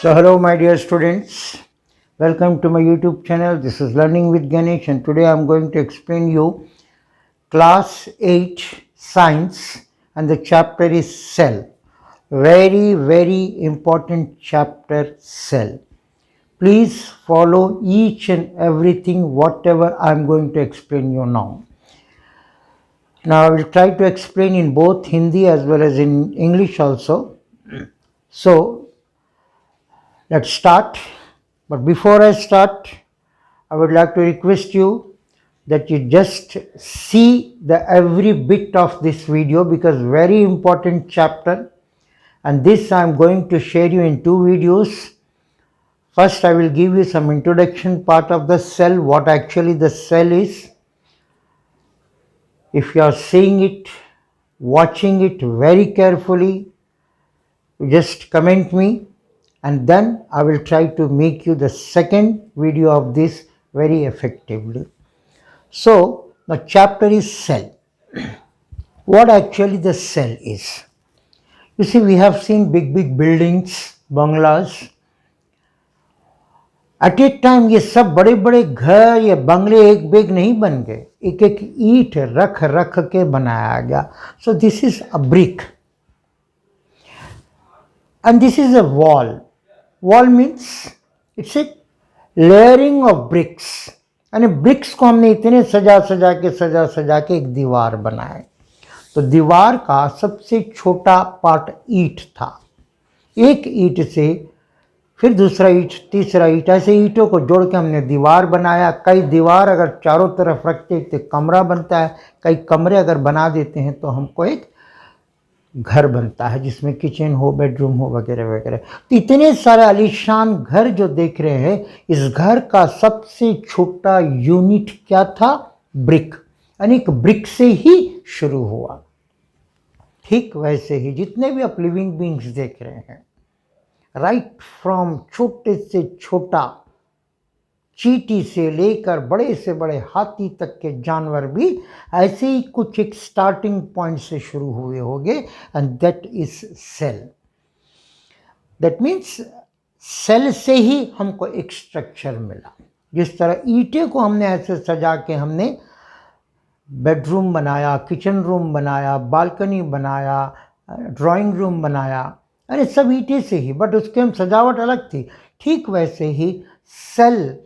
So hello my dear students, welcome to my YouTube channel. This is Learning with Ganesh and today I am going to explain you class 8 science and the chapter is cell. Very important chapter, cell. Please follow each and everything whatever I am going to explain you now. Now I will try to explain in both Hindi as well as in English also. So let's start. But before I start, I would like to request you that you just see the every bit of this video because very important chapter, and this I am going to share you in two videos. First I will give you some introduction part of the cell, what actually the cell is. If you are seeing it, watching it very carefully, just comment me, and then I will try to make you the second video of this very effectively. So the chapter is cell. What actually the cell is? You see, we have seen big buildings, bungalows. At a time ये सब बड़े बड़े घर या बंगले एक bag नहीं बन गए, एक एक ईंट रख रख के बनाया गया. So this is a brick and this is a wall. Wall means it's a layering of bricks. यानी ब्रिक्स को हमने इतने सजा सजा के एक दीवार बनाए. तो दीवार का सबसे छोटा पार्ट ईंट था. एक ईंट से फिर दूसरा ईंट, तीसरा ईंट, ऐसे ईंटों को जोड़ के हमने दीवार बनाया. कई दीवार अगर चारों तरफ रखते तो कमरा बनता है, कई कमरे अगर बना देते हैं तो हमको एक घर बनता है जिसमें किचन हो, बेडरूम हो, वगैरह वगैरह. तो इतने सारे आलीशान घर जो देख रहे हैं, इस घर का सबसे छोटा यूनिट क्या था? ब्रिक. यानी एक ब्रिक से ही शुरू हुआ. ठीक वैसे ही जितने भी आप लिविंग बींग्स देख रहे हैं, राइट फ्रॉम छोटे से छोटा चींटी से लेकर बड़े से बड़े हाथी तक के जानवर भी ऐसे ही कुछ एक स्टार्टिंग पॉइंट से शुरू हुए होंगे. And that is cell. That means cell से ही हमको एक स्ट्रक्चर मिला. जिस तरह ईंटें को हमने ऐसे सजा के हमने बेडरूम बनाया, किचन रूम बनाया, बालकनी बनाया, ड्राइंग रूम बनाया, अरे सब ईंटें से ही, बट उसके हम सजावट अलग थी. ठीक वैसे ही सेल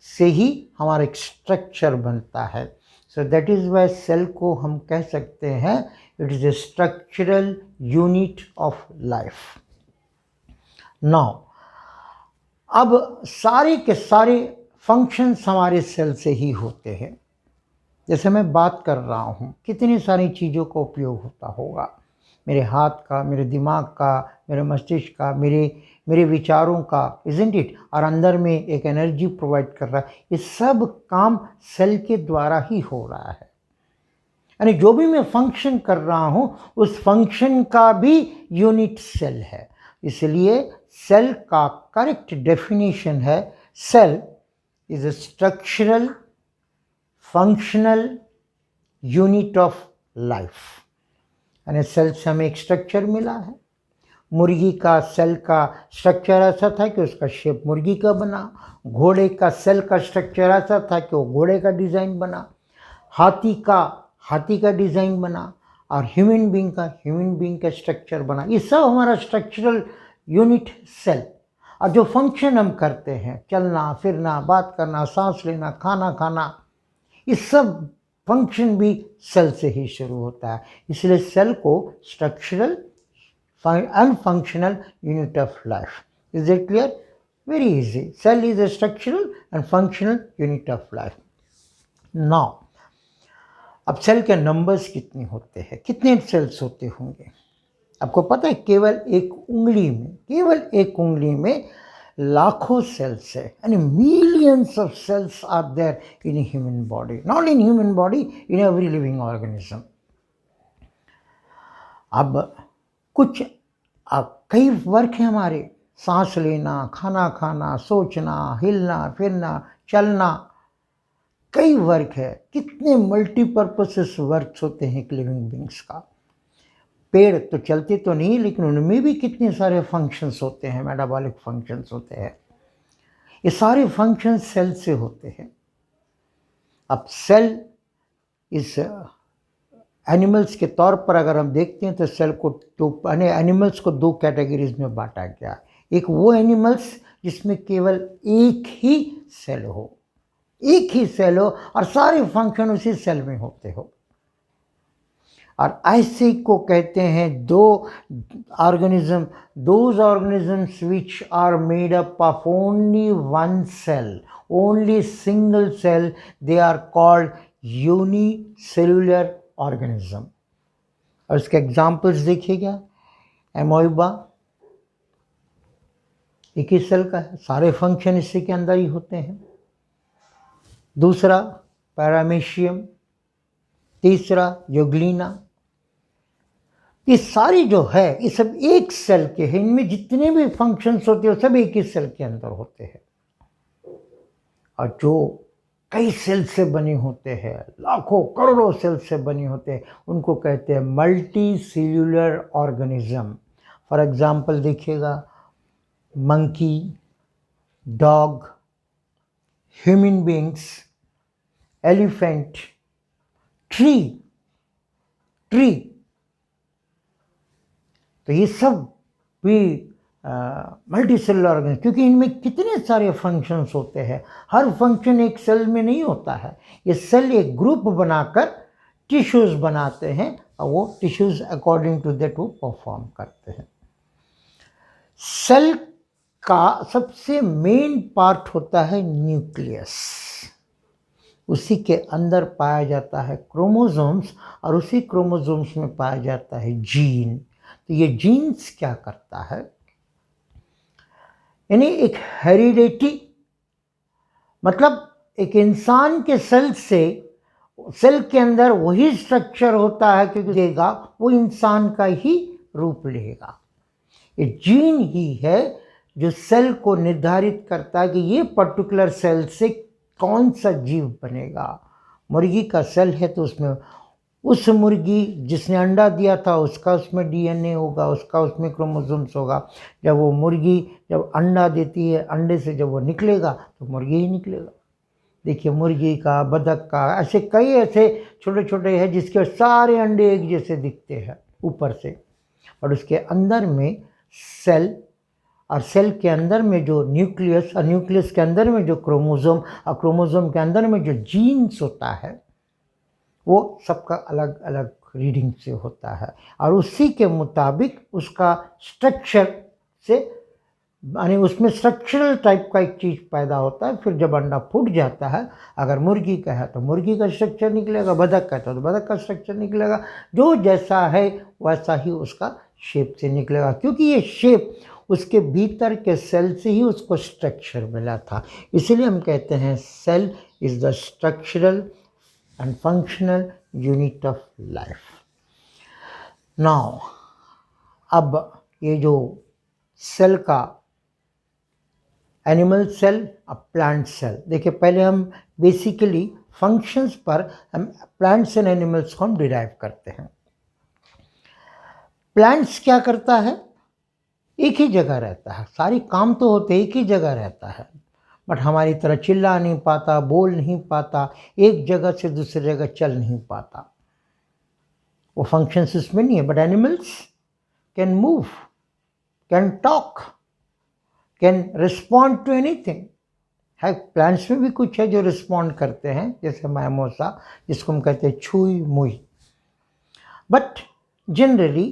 से ही हमारा एक स्ट्रक्चर बनता है. So that is why cell को हम कह सकते हैं it is a structural unit of life. Now अब सारे के सारे फंक्शंस हमारे सेल से ही होते हैं. जैसे मैं बात कर रहा हूँ, कितनी सारी चीज़ों का उपयोग होता होगा. मेरे हाथ का, मेरे दिमाग का, मेरे मस्तिष्क का, मेरे विचारों का, इज़न्ट इट. और अंदर में एक एनर्जी प्रोवाइड कर रहा है. ये सब काम सेल के द्वारा ही हो रहा है. यानी जो भी मैं फंक्शन कर रहा हूँ उस फंक्शन का भी यूनिट सेल है. इसलिए सेल का करेक्ट डेफिनेशन है, cell is a structural functional unit of life. यानी सेल से हमें एक स्ट्रक्चर मिला है. मुर्गी का सेल का स्ट्रक्चर ऐसा था कि उसका शेप मुर्गी का बना. घोड़े का सेल का स्ट्रक्चर ऐसा था कि वो घोड़े का डिज़ाइन बना. हाथी का डिज़ाइन बना. और ह्यूमन बीइंग का स्ट्रक्चर बना. ये सब हमारा स्ट्रक्चरल यूनिट सेल. और जो फंक्शन हम करते हैं, चलना फिरना, बात करना, सांस लेना, खाना खाना, ये सब फंक्शन भी सेल से ही शुरू होता है. इसलिए सेल को structural and functional unit of life. Is it clear? Very easy. Cell is a structural and functional unit of life. Now, अब सेल के नंबर्स कितने होते हैं, कितने सेल्स होते होंगे? आपको पता है केवल एक उंगली में लाखों सेल्स है. यानी millions of cells are there in human body. Not in human body, in every living organism. अब कुछ कई वर्क हैं हमारे. सांस लेना, खाना खाना, सोचना, हिलना फिरना, चलना, कई वर्क है. कितने मल्टीपर्पसेस वर्क्स होते हैं एक लिविंग बींग्स का. पेड़ तो चलते तो नहीं, लेकिन उनमें भी कितने सारे फंक्शंस होते हैं, मेटाबॉलिक फंक्शंस होते हैं। ये सारे फंक्शंस सेल से होते हैं। अब सेल इस एनिमल्स के तौर पर अगर हम देखते हैं तो सेल को एनिमल्स को दो कैटेगरीज में बांटा गया। एक वो एनिमल्स जिसमें केवल एक ही सेल हो, एक ही सेल हो और सारे फंक्शन उसी सेल में होते हो, और ऐसे को कहते हैं दो organism, those organisms which are made up of only one cell, only single cell, they are called unicellular organism. और इसके एग्जाम्पल्स देखिएगा, एमोइबा एक ही सेल का है, सारे फंक्शन इसी के अंदर ही होते हैं। दूसरा पैरामीशियम, तीसरा यूग्लिना, ये सारी जो है ये सब एक सेल के हैं। इनमें जितने भी फंक्शंस होते हैं सब एक ही सेल के अंदर होते हैं। और जो कई सेल से बने होते हैं, लाखों करोड़ों सेल से बने होते हैं, उनको कहते हैं multi cellular organism. For example देखिएगा, monkey, dog, human beings, elephant, tree. तो ये सब भी मल्टी सेलुलर ऑर्गेनिज्म, क्योंकि इनमें कितने सारे फंक्शंस होते हैं। हर फंक्शन एक सेल में नहीं होता है। ये सेल एक ग्रुप बनाकर टिश्यूज बनाते हैं और वो टिश्यूज अकॉर्डिंग टू दैट वो परफॉर्म करते हैं। सेल का सबसे मेन पार्ट होता है न्यूक्लियस। उसी के अंदर पाया जाता है क्रोमोसोम्स, और उसी क्रोमोसोम्स में पाया जाता है जीन। तो ये जीन्स क्या करता है, यानी एक हेरिडिटी, मतलब एक इंसान के सेल से सेल के अंदर वही स्ट्रक्चर होता है, क्योंकि देगा वो इंसान का ही रूप लेगा। ये जीन ही है जो सेल को निर्धारित करता है कि ये पर्टिकुलर सेल से कौन सा जीव बनेगा। मुर्गी का सेल है तो उसमें उस मुर्गी जिसने अंडा दिया था उसका उसमें डीएनए होगा, उसका उसमें क्रोमोसोम्स होगा। जब वो मुर्गी जब अंडा देती है, अंडे से जब वो निकलेगा तो मुर्गी ही निकलेगा। देखिए मुर्गी का, बतख का, ऐसे कई ऐसे छोटे छोटे हैं जिसके सारे अंडे एक जैसे दिखते हैं ऊपर से, और उसके अंदर में सेल, और सेल के अंदर में जो न्यूक्लियस, और न्यूक्लियस के अंदर में जो क्रोमोसोम, और क्रोमोसोम के अंदर में जो जीन्स होता है, वो सबका अलग अलग रीडिंग से होता है। और उसी के मुताबिक उसका स्ट्रक्चर से, यानी उसमें स्ट्रक्चरल टाइप का एक चीज़ पैदा होता है। फिर जब अंडा फूट जाता है, अगर मुर्गी का है तो मुर्गी का स्ट्रक्चर निकलेगा, बतख का है तो बतख का स्ट्रक्चर निकलेगा। जो जैसा है वैसा ही उसका शेप से निकलेगा, क्योंकि ये शेप उसके भीतर के सेल से ही उसको स्ट्रक्चर मिला था। इसलिए हम कहते हैं cell is the structural and functional unit of life. Now, अब ये जो सेल का एनिमल सेल, अब प्लांट सेल, देखिए पहले हम बेसिकली फंक्शंस पर हम प्लांट्स एंड एनिमल्स को हम डिराइव करते हैं। प्लांट्स क्या करता है, एक ही जगह रहता है, सारी काम तो होते एक ही जगह रहता है, बट हमारी तरह चिल्ला नहीं पाता, बोल नहीं पाता, एक जगह से दूसरी जगह चल नहीं पाता, वो फंक्शंस इसमें नहीं है। But animals can move, can talk, can respond to anything. है प्लांट्स में भी कुछ है जो रिस्पॉन्ड करते हैं, जैसे मैमोसा, जिसको हम कहते हैं छुई मुई। But generally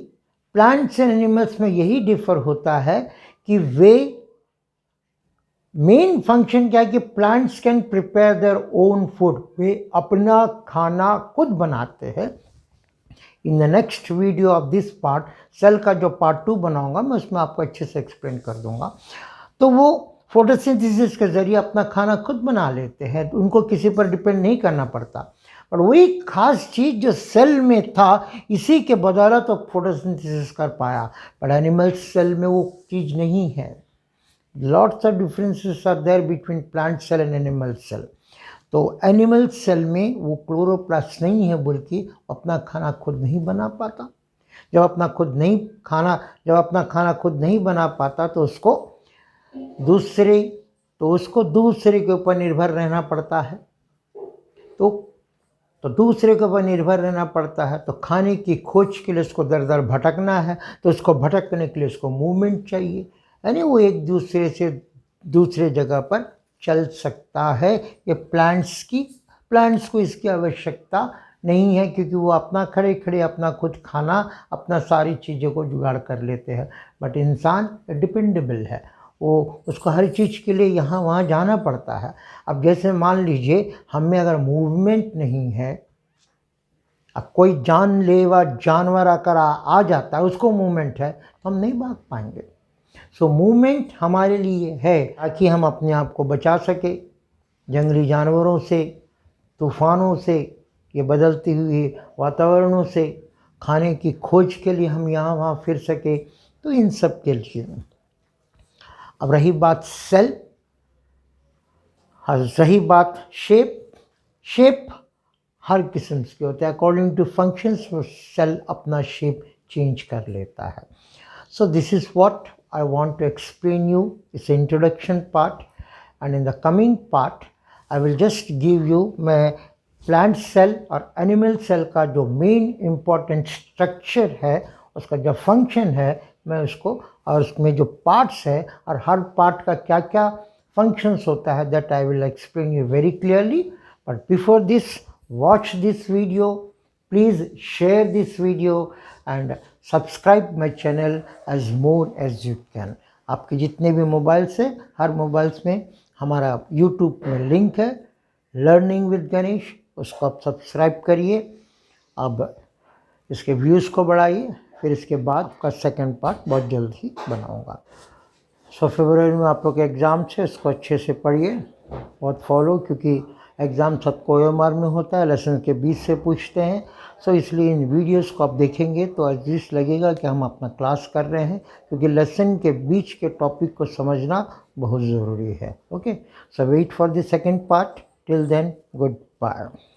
plants and animals में यही डिफर होता है कि वे, मेन फंक्शन क्या है कि plants can prepare their own food, वे अपना खाना खुद बनाते हैं। In the next video of this part, cell का जो पार्ट 2 बनाऊंगा मैं, उसमें आपको अच्छे से एक्सप्लेन कर दूंगा। तो वो फोटोसिंथेसिस के जरिए अपना खाना खुद बना लेते हैं, उनको किसी पर डिपेंड नहीं करना पड़ता। पर वही खास चीज़ जो सेल में था, इसी के बदौलत वो फोटोसिंथेसिस कर पाया। पर एनिमल सेल में वो चीज़ नहीं है। Lots of differences are there between plant cell and animal cell. तो एनिमल सेल में वो क्लोरोप्लास्ट नहीं है, बल्कि अपना खाना खुद नहीं बना पाता। जब अपना खाना खुद नहीं बना पाता तो उसको दूसरे के ऊपर निर्भर रहना पड़ता है। तो दूसरे के ऊपर निर्भर रहना पड़ता है, तो खाने की खोज के लिए उसको दर दर भटकना है, तो उसको भटकने के लिए उसको मूवमेंट चाहिए, यानी वो एक दूसरे से दूसरे जगह पर चल सकता है। ये प्लांट्स को इसकी आवश्यकता नहीं है, क्योंकि वो अपना खड़े खड़े अपना खुद खाना, अपना सारी चीज़ों को जुगाड़ कर लेते हैं। बट इंसान डिपेंडेबल है, वो उसको हर चीज़ के लिए यहाँ वहाँ जाना पड़ता है। अब जैसे मान लीजिए हम में अगर मूवमेंट नहीं है, अब कोई जानलेवा जानवर आकर आ जाता है, उसको मूवमेंट है, तो हम नहीं भाग पाएंगे। सो मूवमेंट हमारे लिए है ताकि हम अपने आप को बचा सके जंगली जानवरों से, तूफानों से, ये बदलती हुई वातावरणों से, खाने की खोज के लिए हम यहाँ वहाँ फिर सके, तो इन सब के लिए। अब रही बात सेल, रही बात शेप हर किस्म के होते हैं, अकॉर्डिंग टू फंक्शंस वो सेल अपना शेप चेंज कर लेता है। So this is what I want to explain you इस introduction part, and in the coming part I will just give you main plant cell और एनिमल सेल का जो main important structure है, उसका जो फंक्शन है, मैं उसको, और उसमें जो पार्ट्स है और हर पार्ट का क्या क्या फंक्शंस होता है, that I will explain you very clearly. But before this, watch this video, please share this video and subscribe my channel as more as you can. आपके जितने भी मोबाइल्स हैं, हर मोबाइल्स में हमारा यूट्यूब में लिंक है, लर्निंग विद गणेश, उसको आप सब्सक्राइब करिए। अब इसके व्यूज़ को बढ़ाइए, फिर इसके बाद का सेकंड पार्ट बहुत जल्द ही बनाऊंगा। सो फरवरी में आप लोग के एग्ज़ाम है, इसको अच्छे से पढ़िए, बहुत फॉलो, क्योंकि एग्ज़ाम सबको OMR में होता है, लेसन के बीच से पूछते हैं। सो इसलिए इन वीडियोस को आप देखेंगे तो अजीज लगेगा कि हम अपना क्लास कर रहे हैं, क्योंकि लेसन के बीच के टॉपिक को समझना बहुत ज़रूरी है। Okay, so wait for the second part, till then good bye.